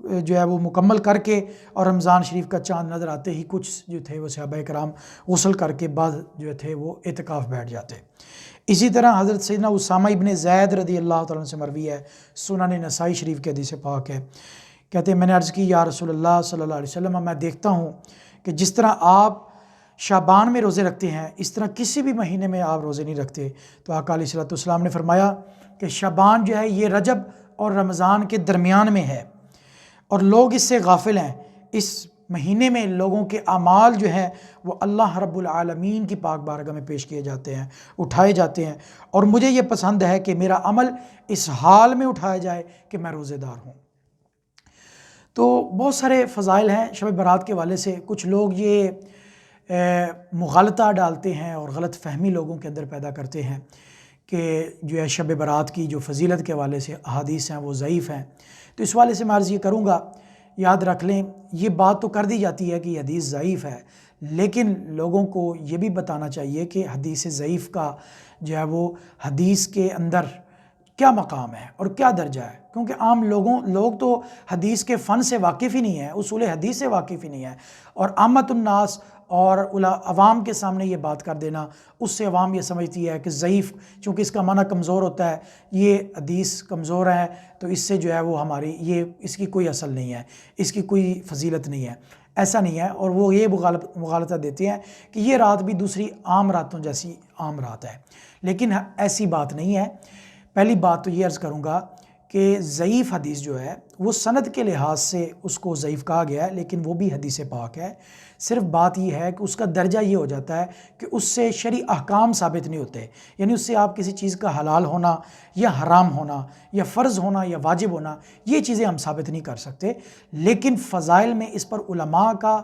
جو ہے وہ مکمل کر کے اور رمضان شریف کا چاند نظر آتے ہی کچھ جو تھے وہ صحابہ کرام غسل کر کے بعد جو تھے وہ اعتکاف بیٹھ جاتے۔ اسی طرح حضرت سیدنا اسامہ ابن زید رضی اللہ تعالیٰ عنہ سے مروی ہے، سنن نسائی شریف کے حدیث پاک ہے، کہتے ہیں میں نے عرض کی یا رسول اللہ صلی اللہ علیہ وسلم، میں دیکھتا ہوں کہ جس طرح آپ شعبان میں روزے رکھتے ہیں اس طرح کسی بھی مہینے میں آپ روزے نہیں رکھتے۔ تو آقا علیہ الصلوۃ والسلام نے فرمایا کہ شعبان جو ہے یہ رجب اور رمضان کے درمیان میں ہے اور لوگ اس سے غافل ہیں۔ اس مہینے میں لوگوں کے اعمال جو ہیں وہ اللہ رب العالمین کی پاک بارگاہ میں پیش کیے جاتے ہیں، اٹھائے جاتے ہیں، اور مجھے یہ پسند ہے کہ میرا عمل اس حال میں اٹھایا جائے کہ میں روزے دار ہوں۔ تو بہت سارے فضائل ہیں شب برات کے حوالے سے۔ کچھ لوگ یہ مغالطہ ڈالتے ہیں اور غلط فہمی لوگوں کے اندر پیدا کرتے ہیں کہ جو ہے شب برات کی جو فضیلت کے حوالے سے احادیث ہیں وہ ضعیف ہیں۔ تو اس حوالے سے میں عرض یہ کروں گا، یاد رکھ لیں یہ بات تو کر دی جاتی ہے کہ یہ حدیث ضعیف ہے، لیکن لوگوں کو یہ بھی بتانا چاہیے کہ حدیث ضعیف کا جو ہے وہ حدیث کے اندر کیا مقام ہے اور کیا درجہ ہے، کیونکہ عام لوگ تو حدیث کے فن سے واقف ہی نہیں ہیں، اصول حدیث سے واقف ہی نہیں ہے، اور عامت الناس اور عوام کے سامنے یہ بات کر دینا، اس سے عوام یہ سمجھتی ہے کہ ضعیف، چونکہ اس کا معنی کمزور ہوتا ہے، یہ حدیث کمزور ہے تو اس سے جو ہے وہ ہماری اس کی کوئی اصل نہیں ہے، اس کی کوئی فضیلت نہیں ہے، ایسا نہیں ہے۔ اور وہ یہ مغالطہ دیتے ہیں کہ یہ رات بھی دوسری عام راتوں جیسی عام رات ہے، لیکن ایسی بات نہیں ہے۔ پہلی بات تو یہ عرض کروں گا کہ ضعیف حدیث جو ہے وہ سند کے لحاظ سے اس کو ضعیف کہا گیا ہے، لیکن وہ بھی حدیث پاک ہے۔ صرف بات یہ ہے کہ اس کا درجہ یہ ہو جاتا ہے کہ اس سے شرعی احکام ثابت نہیں ہوتے، یعنی اس سے آپ کسی چیز کا حلال ہونا یا حرام ہونا یا فرض ہونا یا واجب ہونا یہ چیزیں ہم ثابت نہیں کر سکتے، لیکن فضائل میں اس پر علماء کا،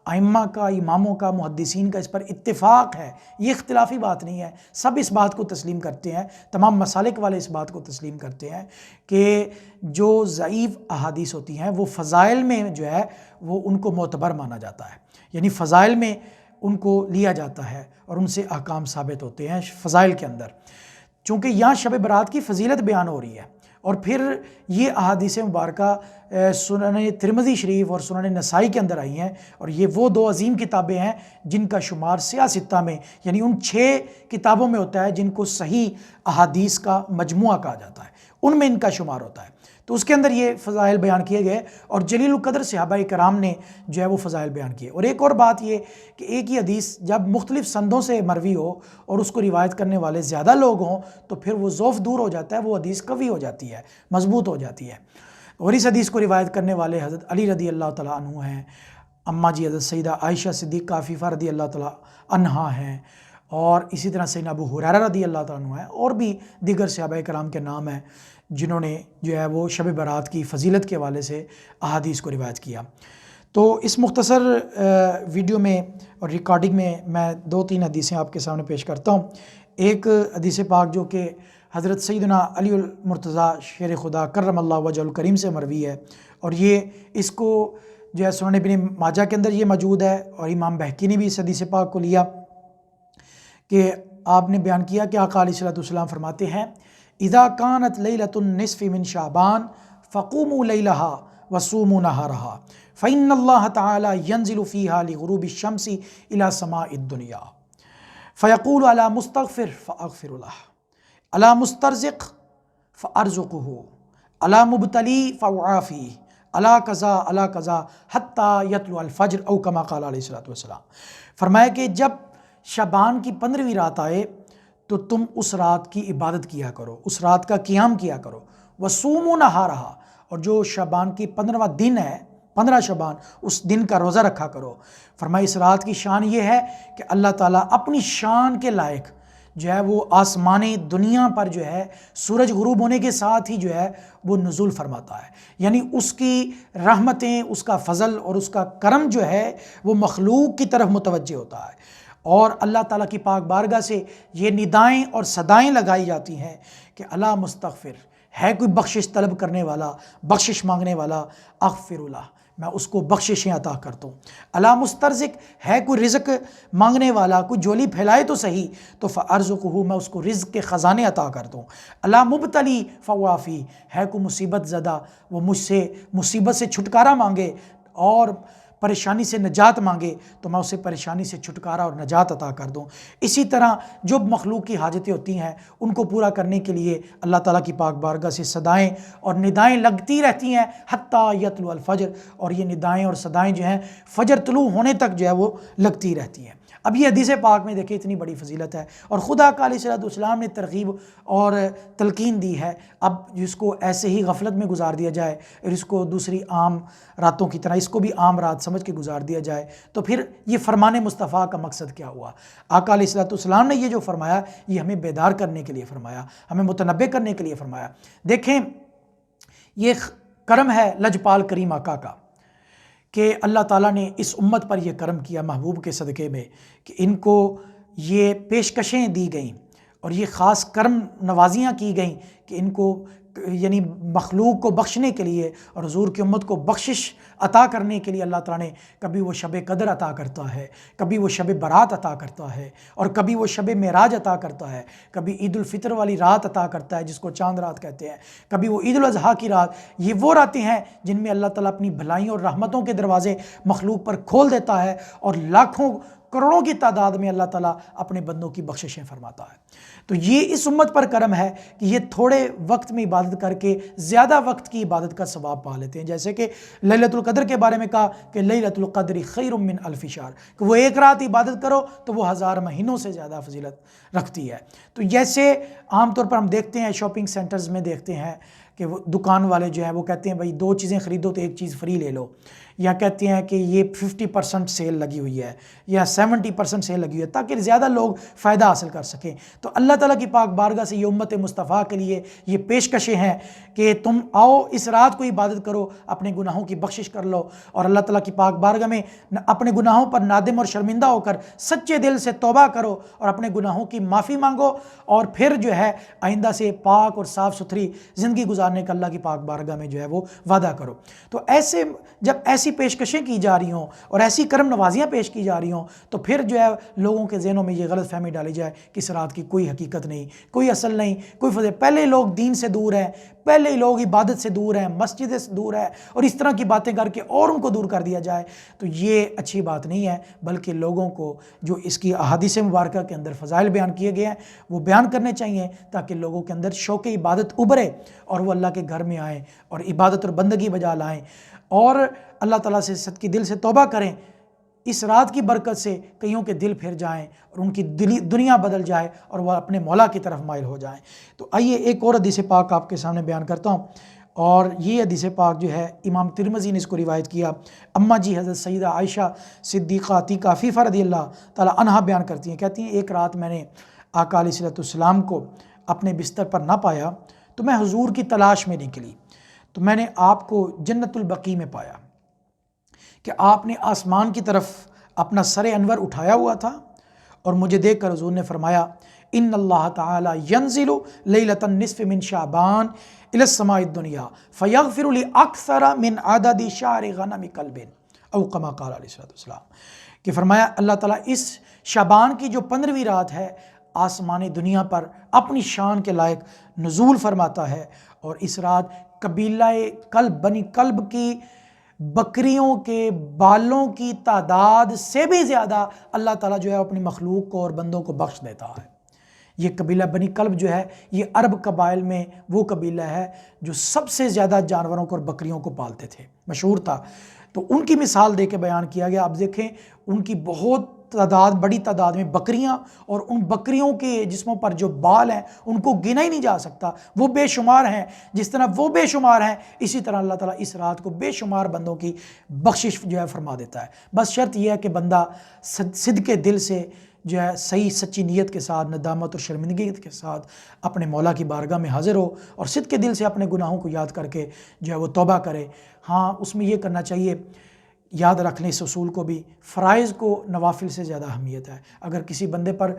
ائمہ کا، اماموں کا، محدثین کا اس پر اتفاق ہے، یہ اختلافی بات نہیں ہے، سب اس بات کو تسلیم کرتے ہیں، تمام مسالک والے اس بات کو تسلیم کرتے ہیں کہ جو ضعیف احادیث ہوتی ہیں وہ فضائل میں جو ہے وہ ان کو معتبر مانا جاتا ہے، یعنی فضائل میں ان کو لیا جاتا ہے اور ان سے احکام ثابت ہوتے ہیں فضائل کے اندر، چونکہ یہاں شب برات کی فضیلت بیان ہو رہی ہے۔ اور پھر یہ احادیث مبارکہ سنن ترمذی شریف اور سنن نسائی کے اندر آئی ہیں، اور یہ وہ دو عظیم کتابیں ہیں جن کا شمار سیاہ ستہ میں، یعنی ان 6 کتابوں میں ہوتا ہے جن کو صحیح احادیث کا مجموعہ کہا جاتا ہے، ان میں ان کا شمار ہوتا ہے۔ تو اس کے اندر یہ فضائل بیان کیے گئے اور جلیل القدر صحابہ کرام نے جو ہے وہ فضائل بیان کیے۔ اور ایک اور بات یہ کہ ایک ہی حدیث جب مختلف سندوں سے مروی ہو اور اس کو روایت کرنے والے زیادہ لوگ ہوں تو پھر وہ ضعف دور ہو جاتا ہے، وہ حدیث قوی ہو جاتی ہے، مضبوط ہو جاتی ہے۔ اور اس حدیث کو روایت کرنے والے حضرت علی رضی اللہ تعالیٰ عنہ ہیں، اماں جی حضرت سیدہ عائشہ صدیقہ عفیفہ رضی اللہ تعالیٰ عنہا ہیں، اور اسی طرح سیدنا ابو ہریرہ رضی اللہ تعالیٰ عنہ ہیں، اور بھی دیگر صحابہ کرام کے نام ہیں جنہوں نے جو ہے وہ شب برات کی فضیلت کے حوالے سے احادیث کو روایت کیا۔ تو اس مختصر ویڈیو میں اور ریکارڈنگ میں میں 2-3 حدیثیں آپ کے سامنے پیش کرتا ہوں۔ ایک حدیث پاک جو کہ حضرت سیدنا علی المرتضیٰ شیر خدا کرم اللہ وجہ الکریم سے مروی ہے، اور یہ اس کو جو ہے سنن ابن ماجہ کے اندر یہ موجود ہے، اور امام بہقی نے بھی اس حدیث پاک کو لیا کہ آپ نے بیان کیا کہ آقا علیہ الصلوۃ والسلام فرماتے ہیں اذا كانت لیلۃ النصف من شعبان فقوموا لیلہا وصوموا نہارہا فإن اللہ تعالی ينزل فيها لغروب الشمس الى سماء الدنيا فيقول على مستغفر فاغفر له على مسترزق فارزقه على مبتلی فاعافیہ على قضا على قضا حتى يطلع الفجر او كما قال علیہ الصلوۃ والسلام۔ فرمایا کہ جب شعبان کی 15ویں رات آئے تو تم اس رات کی عبادت کیا کرو، اس رات کا قیام کیا کرو، وصوموا نہارہا، اور جو شعبان کی 15واں دن ہے 15 شعبان اس دن کا روزہ رکھا کرو۔ فرمایا اس رات کی شان یہ ہے کہ اللہ تعالیٰ اپنی شان کے لائق جو ہے وہ آسمان دنیا پر جو ہے سورج غروب ہونے کے ساتھ ہی جو ہے وہ نزول فرماتا ہے، یعنی اس کی رحمتیں، اس کا فضل اور اس کا کرم جو ہے وہ مخلوق کی طرف متوجہ ہوتا ہے، اور اللہ تعالیٰ کی پاک بارگاہ سے یہ ندائیں اور صدائیں لگائی جاتی ہیں کہ اللہ مستغفر، ہے کوئی بخشش طلب کرنے والا، بخشش مانگنے والا، اغفر اللہ، میں اس کو بخششیں عطا کرتا ہوں۔ الا مسترزق، ہے کوئی رزق مانگنے والا، کوئی جولی پھیلائے تو صحیح، تو فارزقہ، میں اس کو رزق کے خزانے عطا کرتا ہوں۔ الا مبتلی فوافی، ہے کوئی مصیبت زدہ، وہ مجھ سے مصیبت سے چھٹکارا مانگے اور پریشانی سے نجات مانگے تو میں اسے پریشانی سے چھٹکارا اور نجات عطا کر دوں۔ اسی طرح جو مخلوق کی حاجتیں ہوتی ہیں ان کو پورا کرنے کے لیے اللہ تعالیٰ کی پاک بارگاہ سے صدائیں اور ندائیں لگتی رہتی ہیں حتیٰ یطلع الفجر، اور یہ ندائیں اور صدائیں جو ہیں فجر طلوع ہونے تک جو ہے وہ لگتی رہتی ہیں۔ اب یہ حدیث پاک میں دیکھیں اتنی بڑی فضیلت ہے، اور خدا کا علیہ الصلوۃ والسلام نے ترغیب اور تلقین دی ہے۔ اب جس کو ایسے ہی غفلت میں گزار دیا جائے اور اس کو دوسری عام راتوں کی طرح اس کو بھی عام رات سمجھ کے گزار دیا جائے تو پھر یہ فرمان مصطفیٰ کا مقصد کیا ہوا؟ آقا علیہ الصلوۃ والسلام نے یہ جو فرمایا یہ ہمیں بیدار کرنے کے لیے فرمایا، ہمیں متنبہ کرنے کے لیے فرمایا۔ دیکھیں یہ کرم ہے لجپال کریم آقا کا کہ اللہ تعالیٰ نے اس امت پر یہ کرم کیا محبوب کے صدقے میں کہ ان کو یہ پیشکشیں دی گئیں اور یہ خاص کرم نوازیاں کی گئیں کہ ان کو یعنی مخلوق کو بخشنے کے لیے اور حضور کی امت کو بخشش عطا کرنے کے لیے اللہ تعالیٰ نے کبھی وہ شب قدر عطا کرتا ہے، کبھی وہ شب برات عطا کرتا ہے، اور کبھی وہ شب معراج عطا کرتا ہے، کبھی عید الفطر والی رات عطا کرتا ہے جس کو چاند رات کہتے ہیں، کبھی وہ عید الاضحیٰ کی رات۔ یہ وہ راتیں ہیں جن میں اللہ تعالیٰ اپنی بھلائیوں اور رحمتوں کے دروازے مخلوق پر کھول دیتا ہے اور لاکھوں کروڑوں کی تعداد میں اللہ تعالیٰ اپنے بندوں کی بخششیں فرماتا ہے۔ تو یہ اس امت پر کرم ہے کہ یہ تھوڑے وقت میں عبادت کر کے زیادہ وقت کی عبادت کا ثواب پا لیتے ہیں، جیسے کہ لیلۃ القدر کے بارے میں کہا کہ لیلۃ القدر خیر من الف شہر، کہ وہ ایک رات عبادت کرو تو وہ 1000 مہینوں سے زیادہ فضیلت رکھتی ہے۔ تو جیسے عام طور پر ہم دیکھتے ہیں شاپنگ سینٹرز میں دیکھتے ہیں کہ وہ دکان والے جو ہیں وہ کہتے ہیں بھائی 2 چیزیں خریدو تو 1 چیز فری لے لو، یا کہتے ہیں کہ یہ 50% سیل لگی ہوئی ہے یا 70% سیل لگی ہوئی ہے تاکہ زیادہ لوگ فائدہ حاصل کر سکیں۔ تو اللہ تعالیٰ کی پاک بارگاہ سے یہ امت مصطفیٰ کے لیے یہ پیشکشیں ہیں کہ تم آؤ اس رات کو عبادت کرو، اپنے گناہوں کی بخشش کر لو اور اللہ تعالیٰ کی پاک بارگاہ میں اپنے گناہوں پر نادم اور شرمندہ ہو کر سچے دل سے توبہ کرو اور اپنے گناہوں کی معافی مانگو، اور پھر جو ہے آئندہ سے پاک اور صاف ستھری زندگی گزارنے کا اللہ کی پاک بارگاہ میں جو ہے وہ وعدہ کرو۔ تو ایسے جب ایسی پیشکشیں کی جا رہی ہوں اور ایسی کرم نوازیاں پیش کی جا رہی ہوں تو پھر جو ہے لوگوں کے ذہنوں میں یہ غلط فہمی ڈالی جائے کہ اس رات کی کوئی حقیقت نہیں، کوئی اصل نہیں، کوئی فضل۔ پہلے لوگ دین سے دور ہیں، پہلے لوگ عبادت سے دور ہیں، مسجد سے دور ہے، اور اس طرح کی باتیں کر کے اور ان کو دور کر دیا جائے تو یہ اچھی بات نہیں ہے، بلکہ لوگوں کو جو اس کی احادیث مبارکہ کے اندر فضائل بیان کیے گئے ہیں وہ بیان کرنے چاہیے تاکہ لوگوں کے اندر شوق عبادت ابھرے اور وہ اللہ کے گھر میں آئیں اور عبادت اور بندگی بجا لائیں اور اللہ تعالیٰ سے صدقی دل سے توبہ کریں۔ اس رات کی برکت سے کئیوں کے دل پھر جائیں اور ان کی دنیا بدل جائے اور وہ اپنے مولا کی طرف مائل ہو جائیں۔ تو آئیے ایک اور حدیث پاک آپ کے سامنے بیان کرتا ہوں، اور یہ حدیث پاک جو ہے امام ترمذی نے اس کو روایت کیا۔ اماں جی حضرت سیدہ عائشہ صدیقہ عتیقہ عفیفہ رضی اللہ تعالیٰ عنہا بیان کرتی ہیں، کہتی ہیں ایک رات میں نے آقا علیہ الصلوۃ والسلام کو اپنے بستر پر نہ پایا تو میں حضور کی تلاش میں نکلی، تو میں نے آپ کو جنت البقیع میں پایا کہ آپ نے آسمان کی طرف اپنا سر انور اٹھایا ہوا تھا، اور مجھے دیکھ کر حضور نے فرمایا ان اللہ تعالی ینزل لیلۃ النصف من شعبان الی السماء الدنیا فیغفر لاکثر من عدد شعر غنم کلب، او کما قال علیہ الصلوۃ والسلام، کہ فرمایا اللہ تعالیٰ اس شعبان کی جو 15ویں رات ہے آسمان دنیا پر اپنی شان کے لائق نزول فرماتا ہے، اور اس رات قبیلہ کلب بنی کلب کی بکریوں کے بالوں کی تعداد سے بھی زیادہ اللہ تعالیٰ جو ہے اپنی مخلوق کو اور بندوں کو بخش دیتا ہے۔ یہ قبیلہ بنی کلب جو ہے یہ عرب قبائل میں وہ قبیلہ ہے جو سب سے زیادہ جانوروں کو اور بکریوں کو پالتے تھے، مشہور تھا۔ تو ان کی مثال دے کے بیان کیا گیا۔ آپ دیکھیں ان کی بہت بڑی تعداد میں بکریاں، اور ان بکریوں کے جسموں پر جو بال ہیں ان کو گنا ہی نہیں جا سکتا، وہ بے شمار ہیں۔ جس طرح وہ بے شمار ہیں اسی طرح اللہ تعالیٰ اس رات کو بے شمار بندوں کی بخشش جو ہے فرما دیتا ہے۔ بس شرط یہ ہے کہ بندہ صدق دل سے جو ہے صحیح سچی نیت کے ساتھ، ندامت اور شرمندگی کے ساتھ اپنے مولا کی بارگاہ میں حاضر ہو اور صدق دل سے اپنے گناہوں کو یاد کر کے جو ہے وہ توبہ کرے۔ ہاں اس میں یہ کرنا چاہیے، یاد رکھ لیں اس اصول کو بھی، فرائض کو نوافل سے زیادہ اہمیت ہے۔ اگر کسی بندے پر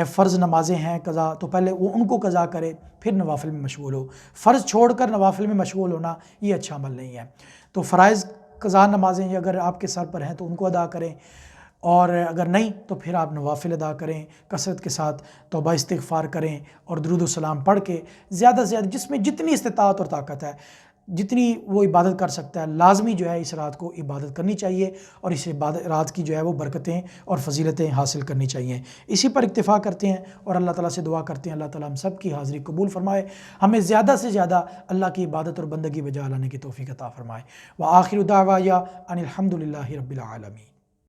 فرض نمازیں ہیں قضا تو پہلے وہ ان کو قضا کرے پھر نوافل میں مشغول ہو۔ فرض چھوڑ کر نوافل میں مشغول ہونا یہ اچھا عمل نہیں ہے۔ تو فرائض قضا نمازیں اگر آپ کے سر پر ہیں تو ان کو ادا کریں، اور اگر نہیں تو پھر آپ نوافل ادا کریں، کثرت کے ساتھ توبہ استغفار کریں اور درود و سلام پڑھ کے زیادہ سے زیادہ جس میں جتنی استطاعت اور طاقت ہے، جتنی وہ عبادت کر سکتا ہے، لازمی جو ہے اس رات کو عبادت کرنی چاہیے، اور اس رات کی جو ہے وہ برکتیں اور فضیلتیں حاصل کرنی چاہیے۔ اسی پر اکتفا کرتے ہیں اور اللہ تعالیٰ سے دعا کرتے ہیں اللہ تعالیٰ ہم سب کی حاضری قبول فرمائے، ہمیں زیادہ سے زیادہ اللہ کی عبادت اور بندگی بجا لانے کی توفیق عطا فرمائے۔ وآخر دعوایا ان الحمد للہ رب العالمین۔